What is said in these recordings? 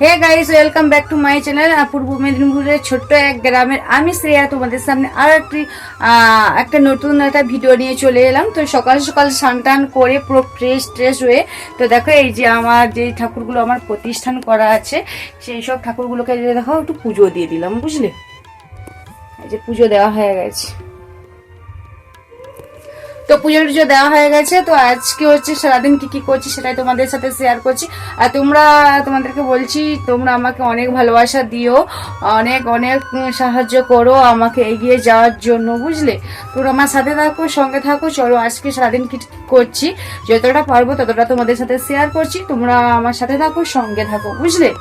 Hey guys, welcome back to my channel. পূর্ব মেদিনীপুরের ছোট্ট এক গ্রামের আমি শ্রেয়া তোমাদের সামনে আর একটা নতুন একটা ভিডিও নিয়ে চলে এলাম। তো সকাল সকাল স্নান টান করে পুরো ফ্রেশ হয়ে তো দেখো এই যে আমার যে ঠাকুরগুলো আমার প্রতিষ্ঠান করা আছে সেই সব ঠাকুরগুলোকে দেখো একটু পুজো দিয়ে দিলাম, বুঝলে? এই যে পুজো দেওয়া হয়ে গেছে। তো পুজো টুজো দেওয়া হয়ে গেছে। তো আজকে হচ্ছে সারাদিন কি কি করছি সেটাই তোমাদের সাথে শেয়ার করছি। আর তোমাদেরকে বলছি, তোমরা আমাকে অনেক ভালোবাসা দিও, অনেক অনেক সাহায্য করো আমাকে এগিয়ে যাওয়ার জন্য, বুঝলে? তোমরা আমার সাথে থাকো, সঙ্গে থাকো। চলো আজকে সারাদিন কি করছি যতটা পারবো ততটা তোমাদের সাথে শেয়ার করছি। তোমরা আমার সাথে থাকো, সঙ্গে থাকো, বুঝলে?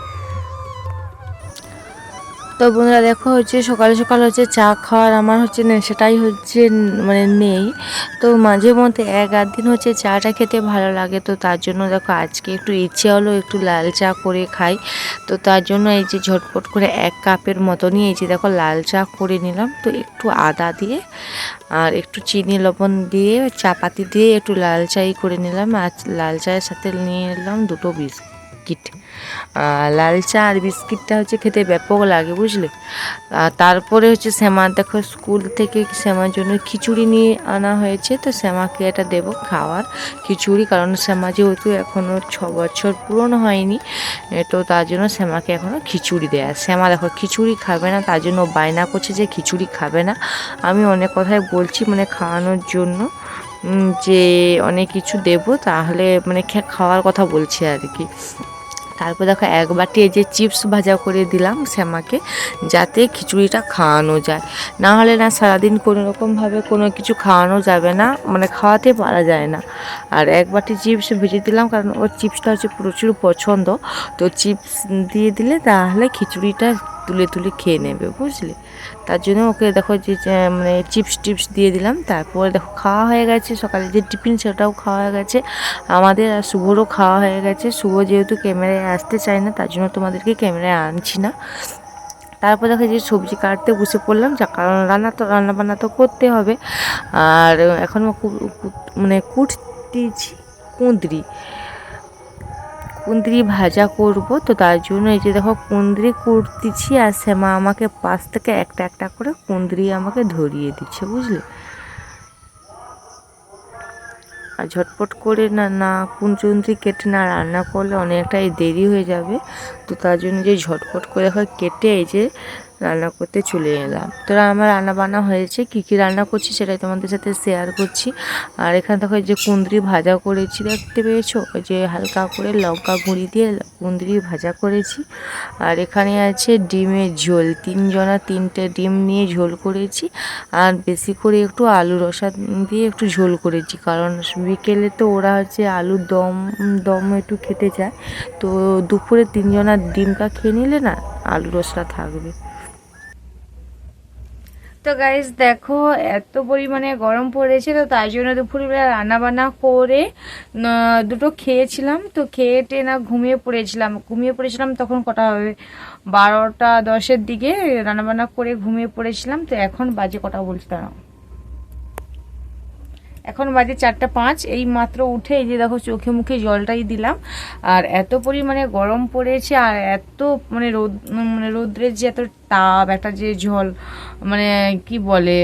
তো বন্ধুরা দেখো হচ্ছে সকাল সকাল হচ্ছে চা খাওয়ার আমার হচ্ছে সেটাই হচ্ছে মানে নেই। তো মাঝে মধ্যে এক আধ দিন হচ্ছে চাটা খেতে ভালো লাগে, তো তার জন্য দেখো আজকে একটু ইচ্ছে হলো একটু লাল চা করে খাই। তো তার জন্য এই যে ঝটপট করে 1 কাপের মতনই এই যে দেখো লাল চা করে নিলাম। তো একটু আদা দিয়ে আর একটু চিনি লবণ দিয়ে চা পাতি দিয়ে একটু লাল চাই করে নিলাম। আর লাল চায়ের সাথে নিয়ে নিলাম 2টো বিস্কিট। লাল চা আর বিস্কিটটা হচ্ছে খেতে ব্যাপক লাগে, বুঝলে? তারপরে হচ্ছে শ্যামা দেখো স্কুল থেকে শ্যামার জন্য খিচুড়ি নিয়ে আনা হয়েছে। তো শ্যামাকে এটা দেবো খাওয়ার খিচুড়ি, কারণ শ্যামা যেহেতু এখনও 6 বছর পূরণ হয়নি, তো তার জন্য শ্যামাকে এখনও খিচুড়ি দেয়া। শ্যামা দেখো খিচুড়ি খাবে না, তার জন্য বায়না করছে যে খিচুড়ি খাবে না। আমি অনেক কথাই বলছি মানে খাওয়ানোর জন্য, যে অনেক কিছু দেবো তাহলে মানে খাওয়ার কথা বলছি আর কি। তারপর দেখো 1 বাটি এই যে চিপস ভাজা করে দিলাম শ্যামাকে, যাতে খিচুড়িটা খাওয়ানো যায়। না হলে না সারাদিন কোনো রকমভাবে কোনো কিছু খাওয়ানো যাবে না, মানে খাওয়াতে পারা যায় না। আর 1 বাটি চিপস ভেজে দিলাম, কারণ ওর চিপসটা হচ্ছে প্রচুর পছন্দ। তো চিপস দিয়ে দিলে তাহলে খিচুড়িটা তুলে তুলে খেয়ে নেবে, বুঝলে? তার জন্য ওকে দেখো যে মানে চিপস দিয়ে দিলাম। তারপরে দেখো খাওয়া হয়ে গেছে, সকালে যে টিফিন সেটাও খাওয়া হয়ে গেছে আমাদের। আর শুভরও খাওয়া হয়ে গেছে। শুভ যেহেতু ক্যামেরায় আসতে চায় না, তার জন্য তোমাদেরকে ক্যামেরায় আনছি না। তারপর দেখো যে সবজি কাটতে বসে পড়লাম, যা কারণ রান্না বান্না তো করতে হবে। আর এখন মানে কুটতেছি কুঁদরি কুঁদরি ভাজা করব। তো তার জন্য এই যে দেখো কুঁদরি কুটতেছি, আর শ্যামা আমাকে পাশ থেকে একটা একটা করে কুঁদরি আমাকে ধরিয়ে দিচ্ছে, বুঝলে? আর ঝটপট করে না কুঁদরি কেটে না রান্না করলে অনেকটাই দেরি হয়ে যাবে। তো তার জন্য যে ঝটপট করে কেটে এই যে রান্না করতে চলে এলাম। তো আমার রান্না বান্না হয়েছে, কী কী রান্না করছি সেটাই তোমাদের সাথে শেয়ার করছি। আর এখানে দেখো যে কুঁদরি ভাজা করেছি, দেখতে পেয়েছো? ওই যে হালকা করে লঙ্কা গুঁড়ি দিয়ে কুঁদরি ভাজা করেছি। আর এখানে আছে ডিমের ঝোল, 3টে ডিম নিয়ে ঝোল করেছি। আর বেশি করে একটু আলু রসা দিয়ে একটু ঝোল করেছি, কারণ বিকেলে তো ওরা হচ্ছে আলুর দম একটু খেতে চায়। তো দুপুরে 3জনা ডিমটা খেয়ে নিলে না আলু রসা থাকবে। তো গাইস দেখো, এত পরিমাণে গরম পড়েছে, তো তাই জন্য দুপুরবেলা রান্না বান্না করে দুটো খেয়েছিলাম। তো খেয়ে না ঘুমিয়ে পড়েছিলাম তখন কটা হবে, 12টা 10-এর দিকে রান্না বান্না করে ঘুমিয়ে পড়েছিলাম। তো এখন বাজে কটা বলতে দাঁড়াও, এখন বাজে 4টা 5। এই মাত্র উঠে এই যে দেখো চোখে মুখে জলটাই দিলাম। আর এত পরিমাণে গরম পড়েছে, আর এত মানে রৌদ্রের যে এত তাপ, একটা যে ঝল মানে কি বলে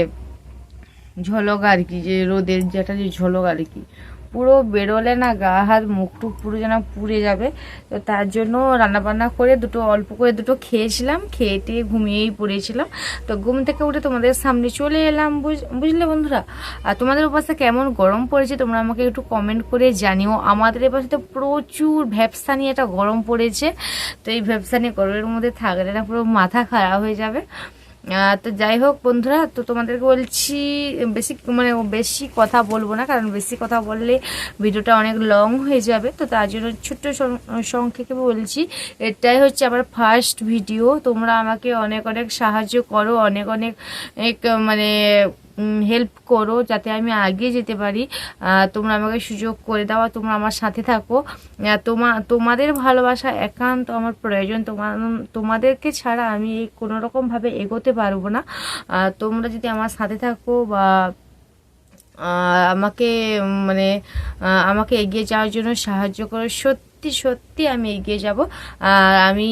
ঝলক আর কি, যে রোদের যে একটা যে ঝলক আর কি, পুরো বেরোলে না গা হাত মুখ টুক পুরো যেন পুড়ে যাবে। তো তার জন্য রান্নাবান্না করে অল্প করে দুটো খেয়েছিলাম, খেয়ে টেয়ে ঘুমিয়েই পড়েছিলাম। তো ঘুম থেকে উঠে তোমাদের সামনে চলে এলাম, বুঝলে বন্ধুরা? আর তোমাদের উপাসে কেমন গরম পড়েছে তোমরা আমাকে একটু কমেন্ট করে জানিও। আমাদের এপাশে তো প্রচুর ভ্যাপসানি একটা গরম পড়েছে। তো এই ভ্যাপসানি গরমের মধ্যে থাকলে না পুরো মাথা খারাপ হয়ে যাবে। তো যাই হোক বন্ধুরা, তো তোমাদেরকে বলছি বেশি কথা বলবো না, কারণ বেশি কথা বললে ভিডিওটা অনেক লং হয়ে যাবে। তো তার জন্য ছোট্ট সংক্ষেপে বলছি, এটাই হচ্ছে আমার ফার্স্ট ভিডিও। তোমরা আমাকে অনেক অনেক সাহায্য করো, অনেক অনেক মানে হেল্প করো যাতে আমি এগিয়ে যেতে পারি। তোমরা আমাকে সুযোগ করে দাও, তোমরা আমার সাথে থাকো। তোমাদের ভালোবাসা একান্ত আমার প্রয়োজন। তোমাদেরকে ছাড়া আমি কোনো রকমভাবে এগোতে পারবো না। তোমরা যদি আমার সাথে থাকো বা আমাকে মানে আমাকে এগিয়ে যাওয়ার জন্য সাহায্য করো, সত্যি সত্যি সত্যি আমি এগিয়ে যাব। আর আমি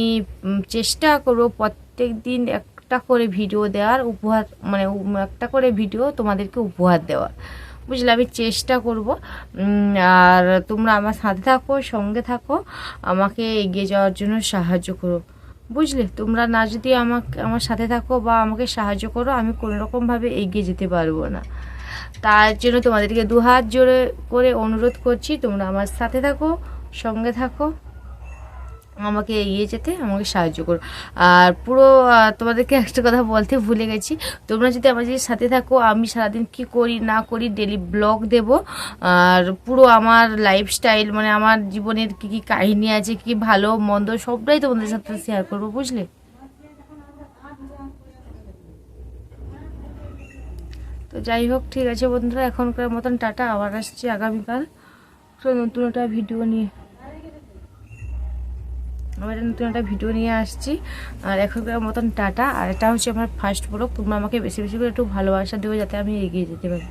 চেষ্টা করব প্রত্যেক দিন একটা করে ভিডিও দেওয়ার, উপহার মানে একটা করে ভিডিও তোমাদেরকে উপহার দেওয়ার, বুঝলে? আমি চেষ্টা করব। আর তোমরা আমার সাথে থাকো, সঙ্গে থাকো, আমাকে এগিয়ে যাওয়ার জন্য সাহায্য করো, বুঝলে? তোমরা না যদি আমার সাথে থাকো বা আমাকে সাহায্য করো, আমি কোনোরকমভাবে এগিয়ে যেতে পারবো না। তার জন্য তোমাদেরকে দুহাত জোড়ে করে অনুরোধ করছি, তোমরা আমার সাথে থাকো, সঙ্গে থাকো, আমাকে এগিয়ে যেতে আমাকে সাহায্য করো। আর পুরো তোমাদেরকে একটা কথা বলতে ভুলে গেছি, তোমরা যদি আমার সাথে থাকো, আমি সারাদিন কি করি না করি ডেলি ব্লগ দেব। আর পুরো আমার লাইফস্টাইল, মানে আমার জীবনের কী কী কাহিনী আছে, কী ভালো মন্দ, সবটাই তোমাদের সাথে শেয়ার করবো, বুঝলে? তো যাই হোক, ঠিক আছে বন্ধুরা, এখনকার মতন টাটা। আবার আসছি আগামীকাল নতুন একটা ভিডিও নিয়ে। আমার নতুন একটা ভিডিও নিয়ে আসছি। আর এখনকার মতন টাটা। আর এটা হচ্ছে আমার ফার্স্ট ব্লগ। তোমরা আমাকে বেশি বেশি করে একটু ভালোবাসা দেবো, যাতে আমি এগিয়ে যেতে পারি।